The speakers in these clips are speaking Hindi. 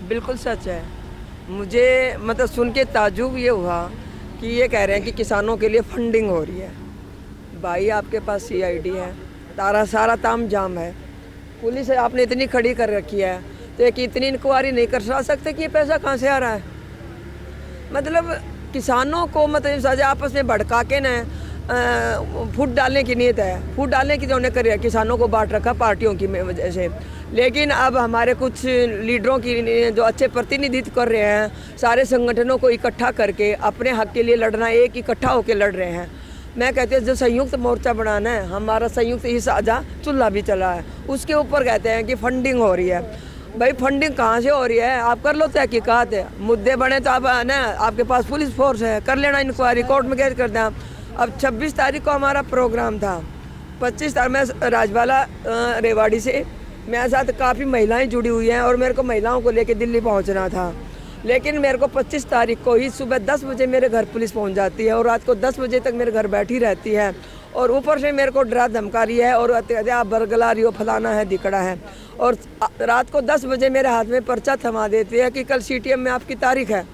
बिल्कुल सच है। मुझे मतलब सुन के ताज्जुब ये हुआ कि ये कह रहे हैं कि किसानों के लिए फंडिंग हो रही है। भाई आपके पास सीआईडी है, सारा ताम जाम है, पुलिस है आपने इतनी खड़ी कर रखी है, तो एक इतनी इंक्वायरी नहीं कर सकते कि ये पैसा कहाँ से आ रहा है। मतलब किसानों को मतलब सजा आपस में भड़का के न फूट डालने की नीयत है, फूट डालने की जो उन्हें करी है, किसानों को बांट रखा पार्टियों की वजह से। लेकिन अब हमारे कुछ लीडरों की जो अच्छे प्रतिनिधित्व कर रहे हैं, सारे संगठनों को इकट्ठा करके अपने हक के लिए लड़ना, एक इकट्ठा होकर लड़ रहे हैं। मैं कहती हूँ जो संयुक्त मोर्चा बनाना है, हमारा संयुक्त ही साझा चूल्हा भी चला है, उसके ऊपर कहते हैं कि फंडिंग हो रही है। भाई फंडिंग कहाँ से हो रही है, आप कर लो तहकीकात है, मुद्दे बने तो आप ना, आपके पास पुलिस फोर्स है, कर लेना इंक्वायरी, कोर्ट में केस कर दें। अब 26 तारीख को हमारा प्रोग्राम था, 25 तारीख में राजबाला रेवाड़ी से मेरे साथ काफ़ी महिलाएं जुड़ी हुई हैं और मेरे को महिलाओं को लेके दिल्ली पहुंचना था। लेकिन मेरे को 25 तारीख को ही सुबह 10 बजे मेरे घर पुलिस पहुंच जाती है और रात को 10 बजे तक मेरे घर बैठी रहती है और ऊपर से मेरे को डरा धमका रही है और आप बरगला रही हो, फलाना है, दिकड़ा है। और रात को 10 बजे मेरे हाथ में पर्चा थमा देती है कि कल सीटीएम में आपकी तारीख है,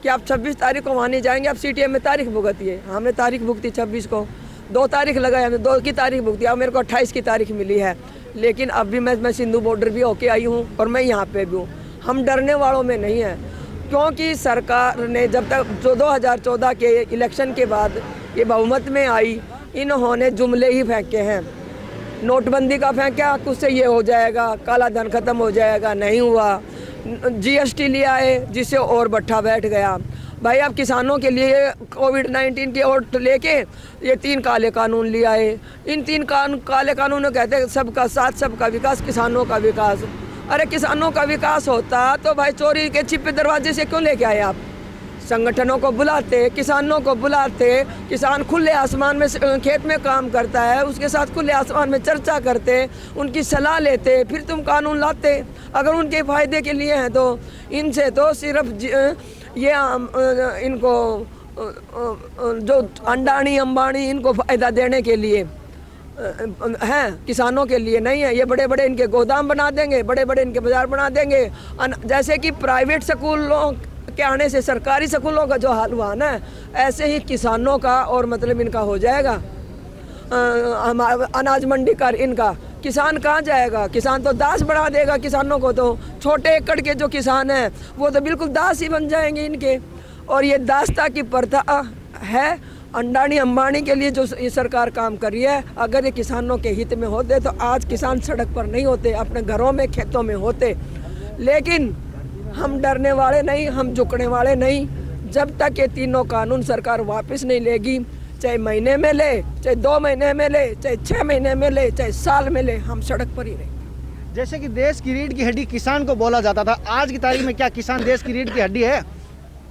कि आप 26 तारीख को वहाँ नहीं जाएंगे, आप सीटीएम में तारीख भुगतिए। हमने तारीख भुगती 26 को, 2 तारीख लगाई, हमने 2 की तारीख भुगती, अब मेरे को 28 की तारीख मिली है। लेकिन अब भी मैं सिंधु बॉर्डर भी होके आई हूँ और मैं यहाँ पे भी हूँ। हम डरने वालों में नहीं हैं, क्योंकि सरकार ने जब तक 2014 के इलेक्शन के बाद ये बहुमत में आई, इन्होंने जुमले ही फेंके हैं। नोटबंदी का फेंका, उससे ये हो जाएगा, काला धन खत्म हो जाएगा, नहीं हुआ। जीएसटी लिया है जिससे और बट्ठा बैठ गया। भाई आप किसानों के लिए कोविड-19 के और लेके ये 3 काले कानून लिया है। इन 3 काले कानूनों कहते हैं सबका साथ, सबका विकास, किसानों का विकास। अरे किसानों का विकास होता तो भाई चोरी के छिपे दरवाजे से क्यों लेके आए आप? संगठनों को बुलाते, किसानों को बुलाते, किसान खुले आसमान में खेत में काम करता है, उसके साथ खुले आसमान में चर्चा करते, उनकी सलाह लेते, फिर तुम कानून लाते। अगर उनके फ़ायदे के लिए हैं तो इनसे तो सिर्फ ये इनको जो अंडानी अंबानी इनको फ़ायदा देने के लिए हैं, किसानों के लिए नहीं है। ये बड़े बड़े इनके गोदाम बना देंगे, बड़े बड़े इनके बाज़ार बना देंगे। जैसे कि प्राइवेट स्कूलों के आने से सरकारी स्कूलों का जो हाल हुआ ना, ऐसे ही किसानों का और मतलब इनका हो जाएगा। अनाज मंडी का इनका किसान कहाँ जाएगा? किसान तो दास बना देगा किसानों को। तो छोटे एकड़ के जो किसान हैं वो तो बिल्कुल दास ही बन जाएंगे इनके। और ये दासता की प्रथा है अंडानी अंबानी के लिए जो ये सरकार काम कर रही है। अगर ये किसानों के हित में होते तो आज किसान सड़क पर नहीं होते, अपने घरों में, खेतों में होते। लेकिन हम डरने वाले नहीं, हम झुकने वाले नहीं। जब तक ये 3 कानून सरकार वापस नहीं लेगी, चाहे महीने में ले, चाहे 2 महीने में ले, चाहे 6 महीने में ले, चाहे साल में ले, हम सड़क पर ही रहेंगे। जैसे कि देश की रीढ़ की हड्डी किसान को बोला जाता था, आज की तारीख में क्या किसान देश की रीढ़ की हड्डी है?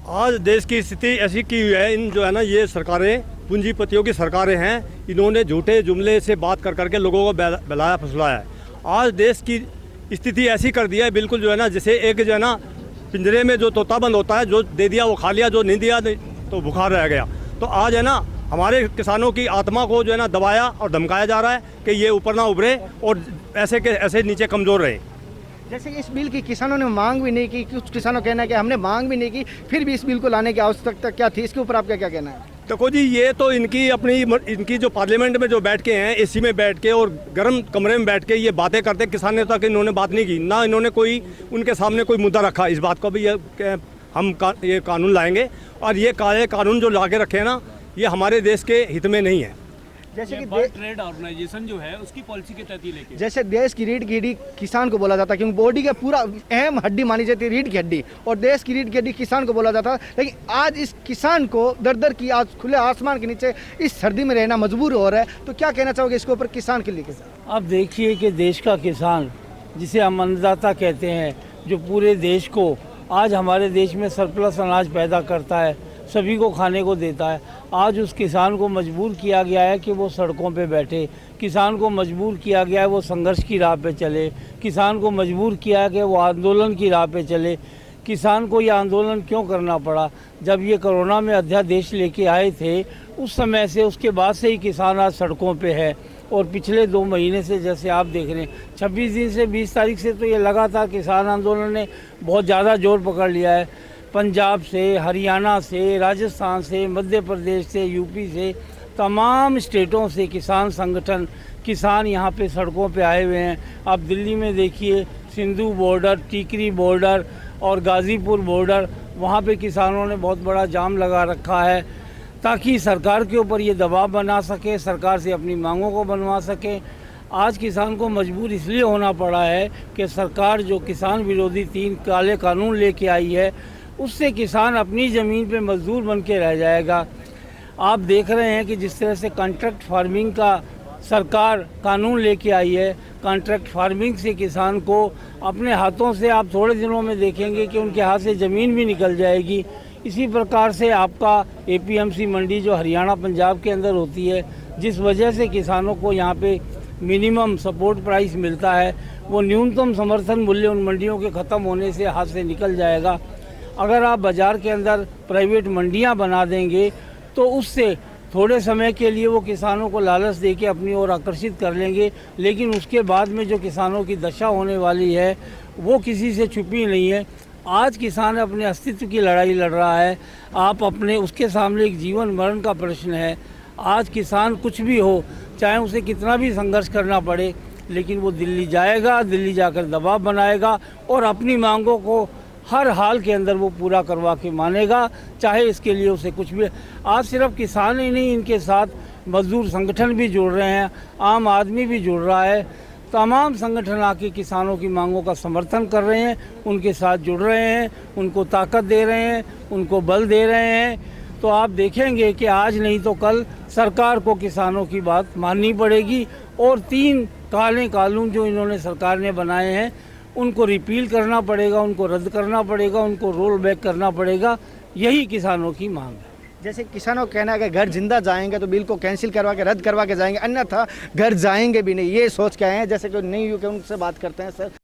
आज देश की स्थिति ऐसी की हुई है, इन जो है ना ये सरकारें पूंजीपतियों की सरकारें हैं, इन्होंने झूठे जुमले से बात कर करके लोगों को बहलाया फुसलाया है। आज देश की स्थिति ऐसी कर दिया है बिल्कुल जो है ना, जैसे एक जो है ना पिंजरे में जो तोता बंद होता है, जो दे दिया वो खा लिया, जो नहीं दिया तो भूखा रह गया। तो आज है ना हमारे किसानों की आत्मा को जो है ना दबाया और धमकाया जा रहा है कि ये ऊपर ना उभरे और ऐसे के ऐसे नीचे कमज़ोर रहे। जैसे कि इस बिल की किसानों ने मांग भी नहीं की, कुछ किसानों का कहना है कि हमने मांग भी नहीं की, फिर भी इस बिल को लाने की आवश्यकता क्या थी? इसके ऊपर आपका क्या कहना है? देखो जी, ये तो इनकी जो पार्लियामेंट में जो बैठ के हैं, एसी में बैठ के और गर्म कमरे में बैठ के ये बातें करते, किसानों तक इन्होंने बात नहीं की, ना इन्होंने कोई उनके सामने कोई मुद्दा रखा इस बात को भी हम ये कानून लाएंगे। और ये कानून जो ला के रखे हैं ना, ये हमारे देश के हित में नहीं है। जैसे कि वर्ल्ड ट्रेड ऑर्गेनाइजेशन जो है उसकी पॉलिसी के तहत ही लेके, जैसे देश की रीढ़ की हड्डी किसान को बोला जाता है, क्योंकि बॉडी का पूरा अहम हड्डी मानी जाती है रीढ़ की हड्डी, और देश की रीढ़ की हड्डी किसान को बोला जाता है। लेकिन आज इस किसान को दर की आज खुले आसमान के नीचे इस सर्दी में रहना मजबूर हो रहा है। तो क्या कहना चाहोगे इसके ऊपर किसान के लिए? अब देखिए कि देश का किसान, जिसे हम अन्नदाता कहते हैं, जो पूरे देश को आज हमारे देश में सरप्लस अनाज पैदा करता है, सभी को खाने को देता है, आज उस किसान को मजबूर किया गया है कि वो सड़कों पे बैठे, किसान को मजबूर किया गया है वो संघर्ष की राह पे चले, किसान को मजबूर किया है कि वो आंदोलन की राह पे चले। किसान को ये आंदोलन क्यों करना पड़ा? जब ये कोरोना में अध्यादेश लेके आए थे उस समय से, उसके बाद से ही किसान आज सड़कों पे है। और पिछले 2 महीने से जैसे आप देख रहे हैं 26 दिन से 20 तारीख से तो ये लगातार किसान आंदोलन ने बहुत ज़्यादा जोर पकड़ लिया है। पंजाब से, हरियाणा से, राजस्थान से, मध्य प्रदेश से, यूपी से, तमाम स्टेटों से किसान संगठन, किसान यहाँ पे सड़कों पे आए हुए हैं। आप दिल्ली में देखिए, सिंधु बॉर्डर, टीकरी बॉर्डर और गाज़ीपुर बॉर्डर, वहाँ पे किसानों ने बहुत बड़ा जाम लगा रखा है ताकि सरकार के ऊपर ये दबाव बना सके, सरकार से अपनी मांगों को बनवा सके। आज किसान को मजबूर इसलिए होना पड़ा है कि सरकार जो किसान विरोधी 3 काले कानून लेके आई है, उससे किसान अपनी ज़मीन पे मजदूर बन के रह जाएगा। आप देख रहे हैं कि जिस तरह से कॉन्ट्रैक्ट फार्मिंग का सरकार कानून लेके आई है, कॉन्ट्रैक्ट फार्मिंग से किसान को अपने हाथों से, आप थोड़े दिनों में देखेंगे कि उनके हाथ से ज़मीन भी निकल जाएगी। इसी प्रकार से आपका APMC मंडी जो हरियाणा पंजाब के अंदर होती है, जिस वजह से किसानों को यहाँ पे मिनिमम सपोर्ट प्राइस मिलता है, वो न्यूनतम समर्थन मूल्य उन मंडियों के ख़त्म होने से हाथ से निकल जाएगा। अगर आप बाज़ार के अंदर प्राइवेट मंडियाँ बना देंगे तो उससे थोड़े समय के लिए वो किसानों को लालच दे के अपनी ओर आकर्षित कर लेंगे, लेकिन उसके बाद में जो किसानों की दशा होने वाली है वो किसी से छुपी नहीं है। आज किसान अपने अस्तित्व की लड़ाई लड़ रहा है। आप अपने उसके सामने एक जीवन मरण का प्रश्न है। आज किसान कुछ भी हो, चाहे उसे कितना भी संघर्ष करना पड़े, लेकिन वो दिल्ली जाएगा, दिल्ली जाकर दबाव बनाएगा और अपनी मांगों को हर हाल के अंदर वो पूरा करवा के मानेगा, चाहे इसके लिए उसे कुछ भी। आज सिर्फ किसान ही नहीं, इनके साथ मजदूर संगठन भी जुड़ रहे हैं, आम आदमी भी जुड़ रहा है। तमाम संगठन आके किसानों की मांगों का समर्थन कर रहे हैं, उनके साथ जुड़ रहे हैं, उनको ताकत दे रहे हैं, उनको बल दे रहे हैं। तो आप देखेंगे कि आज नहीं तो कल सरकार को किसानों की बात माननी पड़ेगी और 3 काले कानून जो इन्होंने सरकार ने बनाए हैं उनको रिपील करना पड़ेगा, उनको रद्द करना पड़ेगा, उनको रोल बैक करना पड़ेगा। यही किसानों की मांग है। जैसे किसानों का कहना है कि घर जिंदा जाएंगे तो बिल को कैंसिल करवा के रद्द करवा के जाएंगे, अन्यथा घर जाएंगे भी नहीं, ये सोच के आए हैं। जैसे कि नहीं हुई कि उनसे बात करते हैं। सर